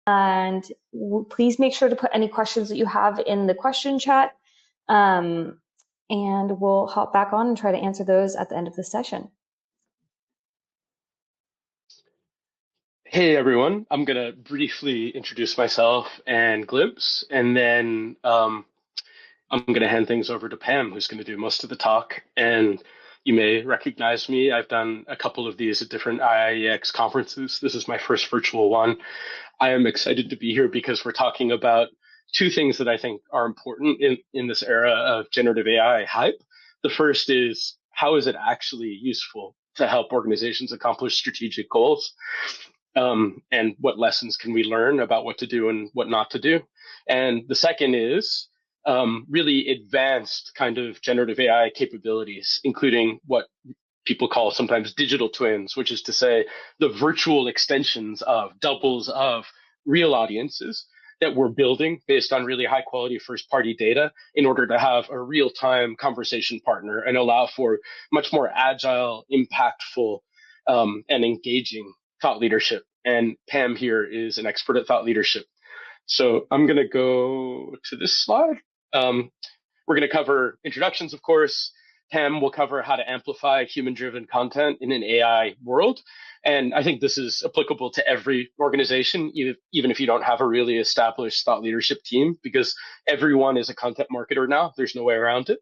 And please make sure to put any questions that you have in the question chat. And we'll hop back on and try to answer those at the end of the session. Hey everyone, I'm gonna briefly introduce myself and Glimpse, and then I'm gonna hand things over to Pam, who's gonna do most of the talk. And you may recognize me. I've done a couple of these at different IIEX conferences. This is my first virtual one. I am excited to be here because we're talking about two things that I think are important in this era of generative AI hype. The first is, how is it actually useful to help organizations accomplish strategic goals? And what lessons can we learn about what to do and what not to do? And the second is really advanced kind of generative AI capabilities, including what people call sometimes digital twins, which is to say the virtual extensions of doubles of real audiences that we're building based on really high quality first party data in order to have a real time conversation partner and allow for much more agile, impactful, and engaging thought leadership. And Pam here is an expert at thought leadership. So I'm going to go to this slide. We're going to cover introductions, of course. Pam will cover how to amplify human-driven content in an AI world. And I think this is applicable to every organization, even if you don't have a really established thought leadership team, because everyone is a content marketer now. There's no way around it.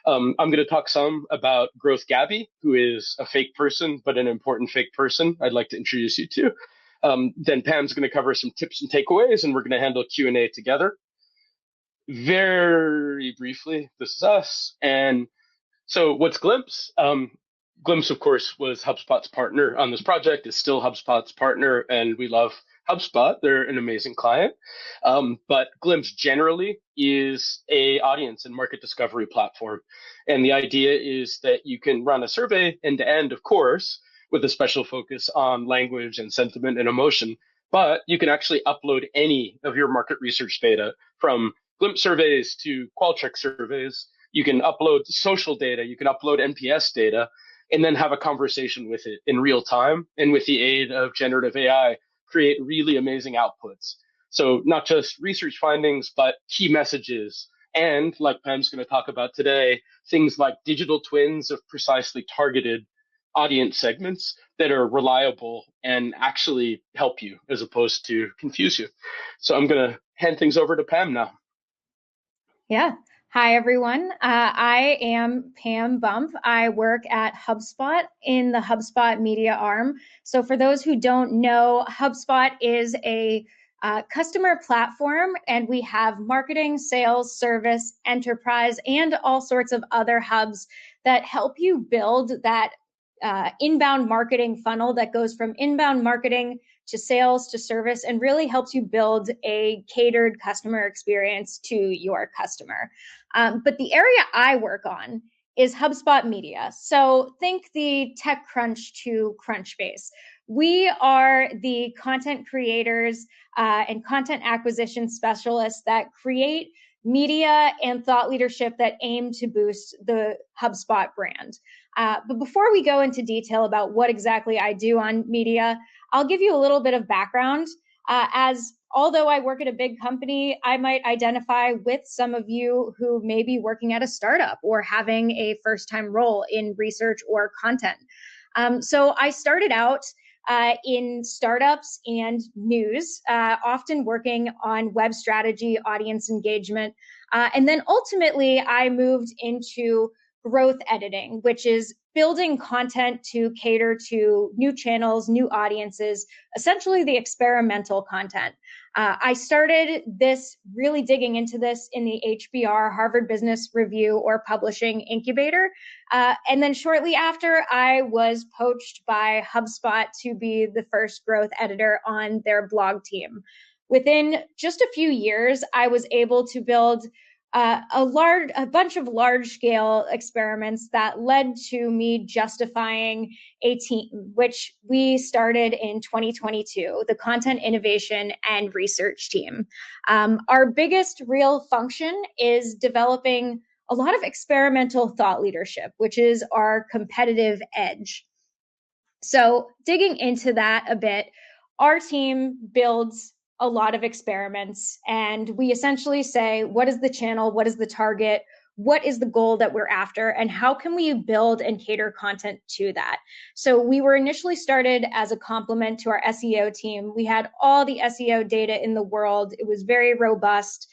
I'm going to talk some about Growth Gabby, who is a fake person, but an important fake person I'd like to introduce you to. Then Pam's going to cover some tips and takeaways, and we're going to handle Q&A together. Very briefly, this is us. And so what's Glimpse? Glimpse, of course, was HubSpot's partner on this project, is still HubSpot's partner, and we love HubSpot. They're an amazing client. But Glimpse generally is a audience and market discovery platform. And the idea is that you can run a survey end to end, of course, with a special focus on language and sentiment and emotion. But you can actually upload any of your market research data, from Glimpse surveys to Qualtrics surveys. You can upload social data, you can upload NPS data, and then have a conversation with it in real time. And with the aid of generative AI, create really amazing outputs. So not just research findings, but key messages. And like Pam's going to talk about today, things like digital twins of precisely targeted audience segments that are reliable and actually help you as opposed to confuse you. So I'm going to hand things over to Pam now. Yeah. Hi, everyone. I am Pam Bump. I work at HubSpot in the HubSpot media arm. So for those who don't know, HubSpot is a customer platform, and we have marketing, sales, service, enterprise, and all sorts of other hubs that help you build that inbound marketing funnel that goes from inbound marketing to sales to service, and really helps you build a catered customer experience to your customer. But the area I work on is HubSpot Media. So think the TechCrunch to Crunchbase. We are the content creators and content acquisition specialists that create media and thought leadership that aim to boost the HubSpot brand. But before we go into detail about what exactly I do on media, I'll give you a little bit of background. As although I work at a big company, I might identify with some of you who may be working at a startup or having a first-time role in research or content. So I started out in startups and news, often working on web strategy, audience engagement. And then ultimately, I moved into growth editing, which is building content to cater to new channels, new audiences, essentially the experimental content. I started this, really digging into this in the HBR, Harvard Business Review or Publishing Incubator. And then shortly after, I was poached by HubSpot to be the first growth editor on their blog team. Within just a few years, I was able to build a bunch of large-scale experiments that led to me justifying a team, which we started in 2022, the Content Innovation and Research team. Our biggest real function is developing a lot of experimental thought leadership, which is our competitive edge. So digging into that a bit, our team builds a lot of experiments, and we essentially say, what is the channel? What is the target? What is the goal that we're after? And how can we build and cater content to that? So we were initially started as a complement to our SEO team. We had all the SEO data in the world. It was very robust,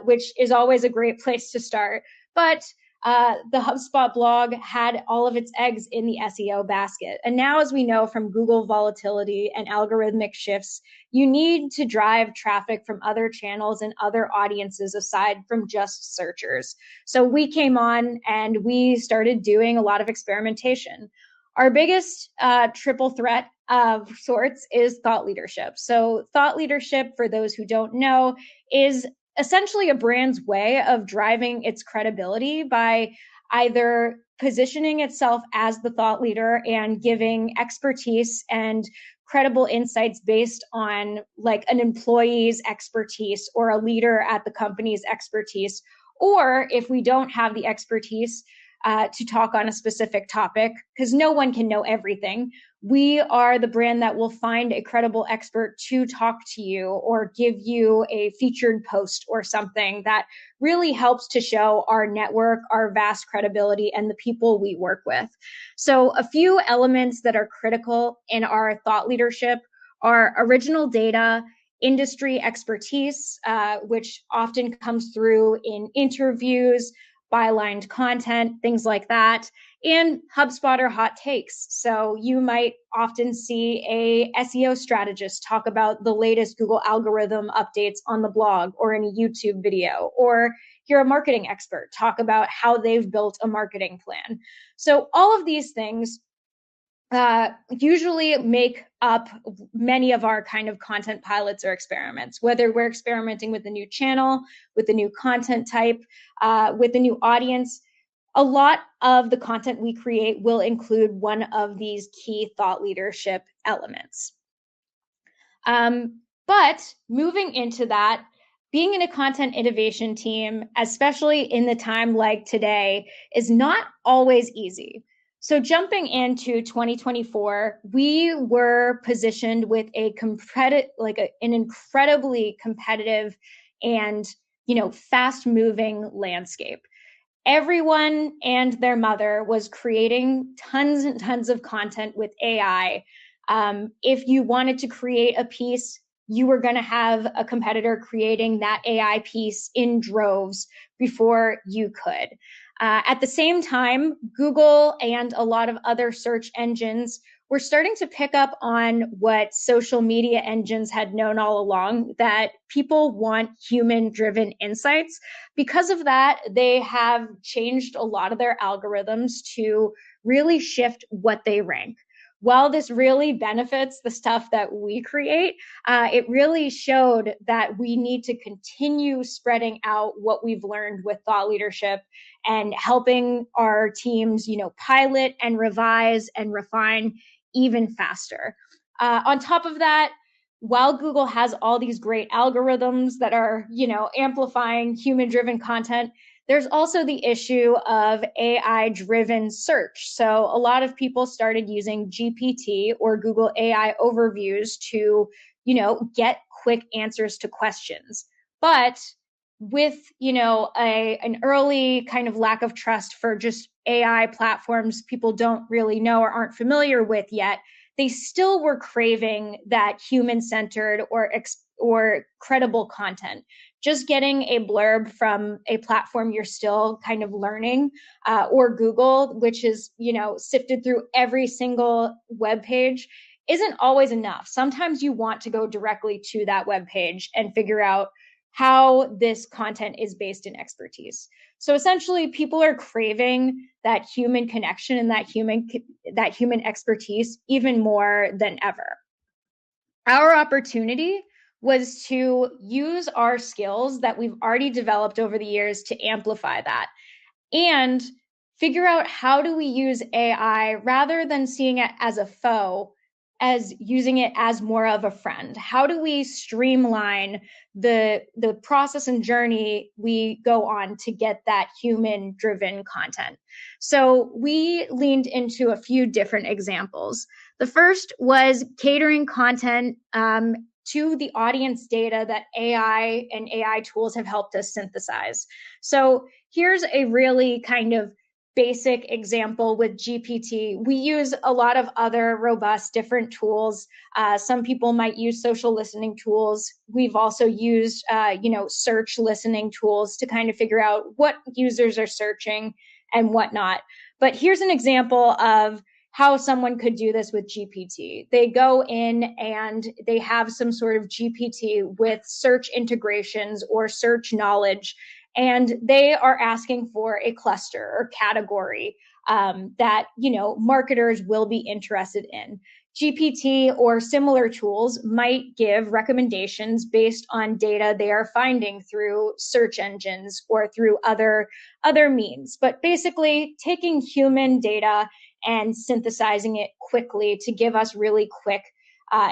which is always a great place to start. But the HubSpot blog had all of its eggs in the SEO basket. And now, as we know from Google volatility and algorithmic shifts, you need to drive traffic from other channels and other audiences aside from just searchers. So we came on and we started doing a lot of experimentation. Our biggest triple threat of sorts is thought leadership. So thought leadership, for those who don't know, is essentially a brand's way of driving its credibility by either positioning itself as the thought leader and giving expertise and credible insights based on like an employee's expertise or a leader at the company's expertise. Or if we don't have the expertise to talk on a specific topic, because no one can know everything, we are the brand that will find a credible expert to talk to you or give you a featured post or something that really helps to show our network, our vast credibility, and the people we work with. So a few elements that are critical in our thought leadership are original data, industry expertise, which often comes through in interviews, bylined content, things like that, and HubSpot or hot takes. So you might often see a SEO strategist talk about the latest Google algorithm updates on the blog or in a YouTube video, or hear a marketing expert talk about how they've built a marketing plan. So all of these things usually make up many of our kind of content pilots or experiments, whether we're experimenting with a new channel, with a new content type, with a new audience. A lot of the content we create will include one of these key thought leadership elements. But moving into that, being in a content innovation team, especially in the time like today, is not always easy. So jumping into 2024, we were positioned with an incredibly competitive and fast-moving landscape. Everyone and their mother was creating tons and tons of content with AI. If you wanted to create a piece, you were going to have a competitor creating that AI piece in droves before you could. At the same time, Google and a lot of other search engines were starting to pick up on what social media engines had known all along, that people want human-driven insights. Because of that, they have changed a lot of their algorithms to really shift what they rank. While this really benefits the stuff that we create, it really showed that we need to continue spreading out what we've learned with thought leadership and helping our teams, pilot and revise and refine even faster. On top of that, while Google has all these great algorithms that are, amplifying human-driven content, there's also the issue of AI-driven search. So a lot of people started using GPT or Google AI overviews to, get quick answers to questions. But with, an early kind of lack of trust for just AI platforms people don't really know or aren't familiar with yet, they still were craving that human-centered or credible content. Just getting a blurb from a platform you're still kind of learning, or Google, which is, sifted through every single web page, isn't always enough. Sometimes you want to go directly to that web page and figure out how this content is based in expertise. So essentially, people are craving that human connection and that human expertise even more than ever. Our opportunity was to use our skills that we've already developed over the years to amplify that and figure out how do we use AI rather than seeing it as a foe, as using it as more of a friend. How do we streamline the process and journey we go on to get that human-driven content? So we leaned into a few different examples. The first was catering content to the audience data that AI and AI tools have helped us synthesize. So here's a really kind of basic example with GPT. We use a lot of other robust different tools. Some people might use social listening tools. We've also used, search listening tools to kind of figure out what users are searching and whatnot. But here's an example of how someone could do this with GPT. They go in and they have some sort of GPT with search integrations or search knowledge, and they are asking for a cluster or category that marketers will be interested in. GPT or similar tools might give recommendations based on data they are finding through search engines or through other means, but basically taking human data and synthesizing it quickly to give us really quick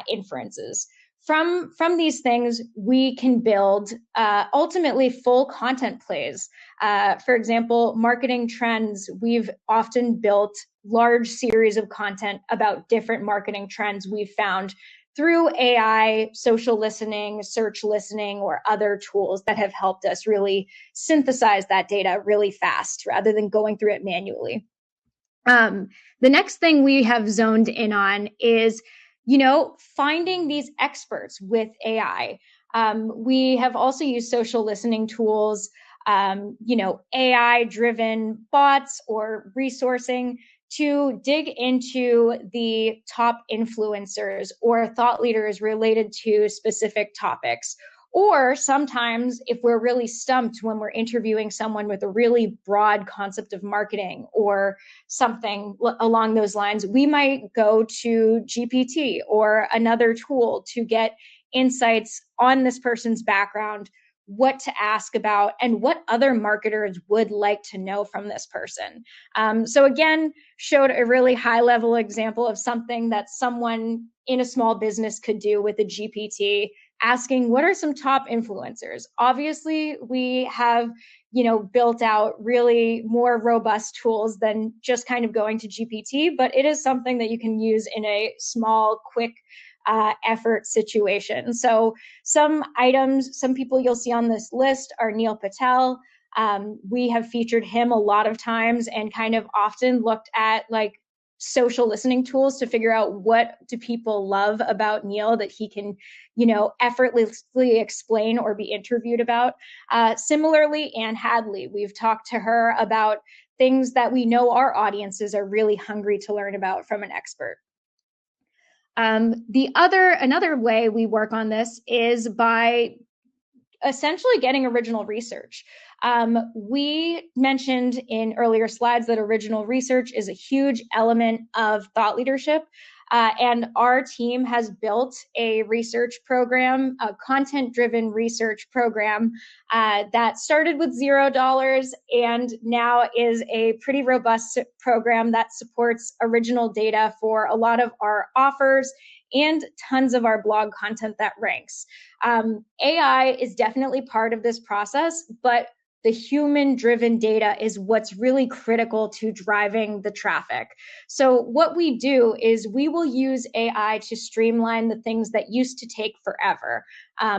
inferences. From these things, we can build ultimately full content plays. For example, marketing trends, we've often built large series of content about different marketing trends we've found through AI, social listening, search listening, or other tools that have helped us really synthesize that data really fast rather than going through it manually. The next thing we have zoned in on is, finding these experts with AI. We have also used social listening tools, AI-driven bots or resourcing to dig into the top influencers or thought leaders related to specific topics. Or sometimes if we're really stumped when we're interviewing someone with a really broad concept of marketing or something along those lines, we might go to GPT or another tool to get insights on this person's background, what to ask about, and what other marketers would like to know from this person. So again, showed a really high level example of something that someone in a small business could do with a GPT, asking what are some top influencers. Obviously, we have built out really more robust tools than just kind of going to GPT, but it is something that you can use in a small, quick effort situation. So some people you'll see on this list are Neil Patel. We have featured him a lot of times and kind of often looked at like social listening tools to figure out what do people love about Neil that he can, effortlessly explain or be interviewed about. Similarly, Anne Hadley, we've talked to her about things that we know our audiences are really hungry to learn about from an expert. Another way we work on this is by essentially getting original research. We mentioned in earlier slides that original research is a huge element of thought leadership. And our team has built a research program, a content-driven research program that started with $0 and now is a pretty robust program that supports original data for a lot of our offers and tons of our blog content that ranks. AI is definitely part of this process, but the human-driven data is what's really critical to driving the traffic. So what we do is we will use AI to streamline the things that used to take forever,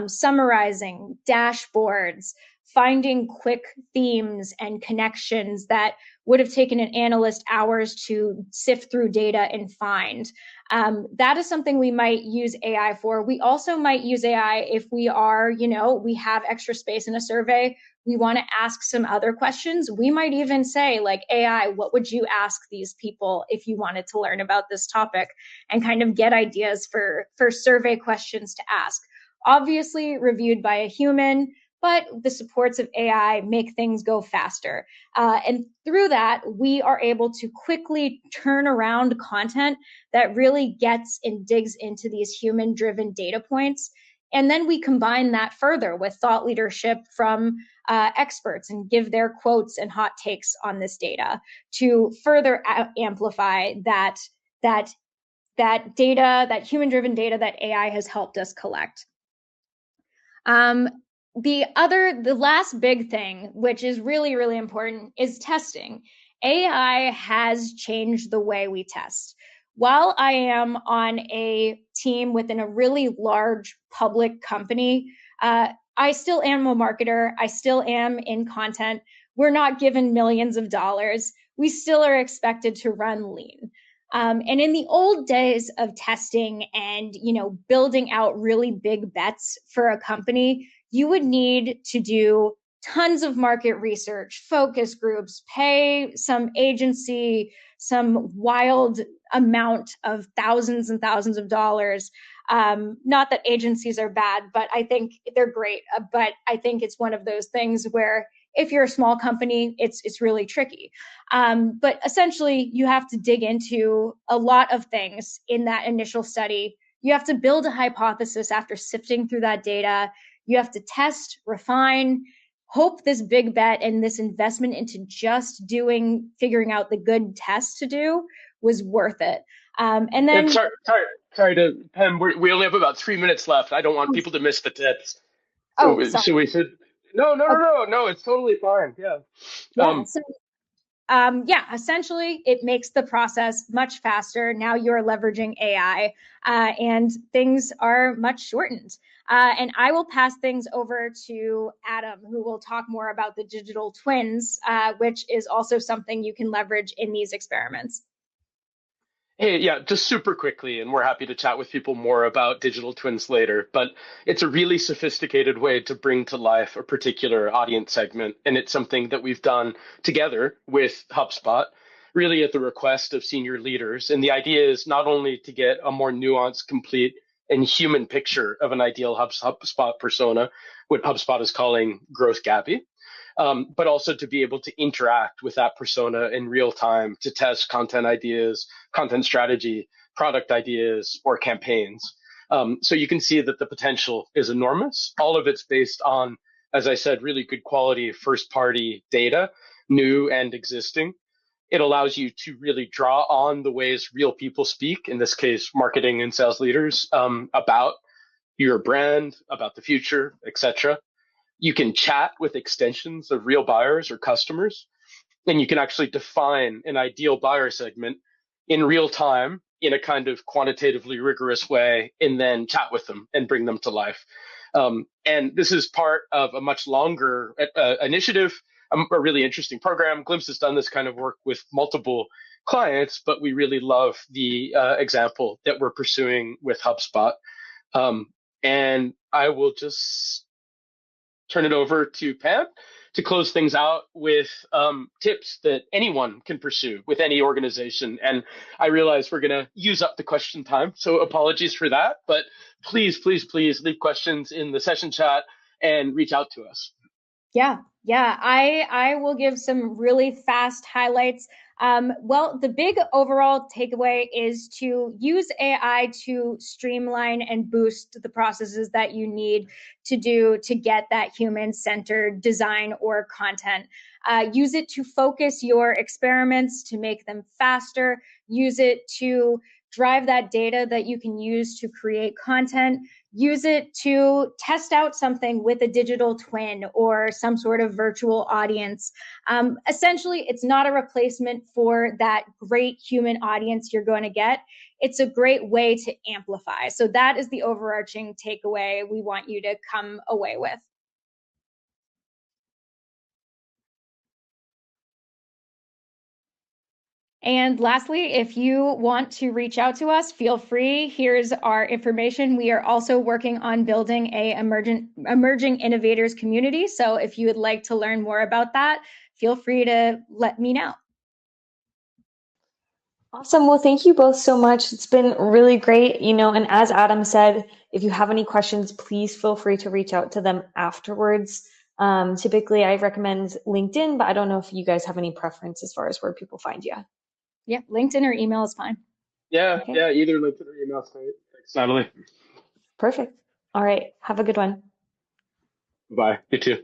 summarizing, dashboards, finding quick themes and connections that would have taken an analyst hours to sift through data and find. That is something we might use AI for. We also might use AI if we are, we have extra space in a survey, we want to ask some other questions. We might even say, like, AI, what would you ask these people if you wanted to learn about this topic, and kind of get ideas for survey questions to ask. Obviously reviewed by a human, but the supports of AI make things go faster. And through that, we are able to quickly turn around content that really gets and digs into these human-driven data points. And then we combine that further with thought leadership from experts and give their quotes and hot takes on this data to further amplify that data, that human-driven data that AI has helped us collect. The last big thing, which is really, really important, is testing. AI has changed the way we test. while I am on a team within a really large public company, I still am a marketer. I still am in content. We're not given millions of dollars. We still are expected to run lean. And in the old days of testing and building out really big bets for a company, you would need to do tons of market research, focus groups, pay some agency some wild amount of thousands and thousands of dollars. Not that agencies are bad, but I think they're great. But I think it's one of those things where if you're a small company, it's really tricky. But essentially, you have to dig into a lot of things in that initial study. You have to build a hypothesis after sifting through that data. You have to test, refine, hope this big bet and this investment into just figuring out the good test to do was worth it. And then, sorry to Pam. We only have about 3 minutes left. I don't want people to miss the tips. oh, sorry. So we should. No. It's totally fine. Yeah. Yeah. Essentially, it makes the process much faster. Now you're leveraging AI, and things are much shortened. And I will pass things over to Adam, who will talk more about the digital twins, which is also something you can leverage in these experiments. Hey, yeah, just super quickly, and we're happy to chat with people more about digital twins later, but it's a really sophisticated way to bring to life a particular audience segment, and it's something that we've done together with HubSpot, really at the request of senior leaders. And the idea is not only to get a more nuanced, complete, and human picture of an ideal HubSpot persona, what HubSpot is calling Growth Gabby, but also to be able to interact with that persona in real time to test content ideas, content strategy, product ideas, or campaigns. So you can see that the potential is enormous. All of it's based on, as I said, really good quality first party data, new and existing. It allows you to really draw on the ways real people speak, in this case, marketing and sales leaders, about your brand, about the future, etc. You can chat with extensions of real buyers or customers, and you can actually define an ideal buyer segment in real time in a kind of quantitatively rigorous way, and then chat with them and bring them to life. And this is part of a much longer initiative, a really interesting program. Glimpse has done this kind of work with multiple clients, but we really love the example that we're pursuing with HubSpot. And I will just turn it over to Pam to close things out with tips that anyone can pursue with any organization. And I realize we're going to use up the question time, so apologies for that. But please leave questions in the session chat and reach out to us. Yeah. I will give some really fast highlights. Well, the big overall takeaway is to use AI to streamline and boost the processes that you need to do to get that human-centered design or content. Use it to focus your experiments, to make them faster. Use it to drive that data that you can use to create content. Use it to test out something with a digital twin or some sort of virtual audience. Essentially, it's not a replacement for that great human audience you're going to get. It's a great way to amplify. So that is the overarching takeaway we want you to come away with. And lastly, if you want to reach out to us, feel free. Here's our information. We are also working on building a emerging innovators community. So if you would like to learn more about that, feel free to let me know. Awesome. Well, thank you both so much. It's been really great, and as Adam said, if you have any questions, please feel free to reach out to them afterwards. Typically, I recommend LinkedIn, but I don't know if you guys have any preference as far as where people find you. Yeah, LinkedIn or email is fine. Yeah, okay. Yeah, either LinkedIn or email is great. Thanks, Natalie. Perfect. All right. Have a good one. Bye. You too.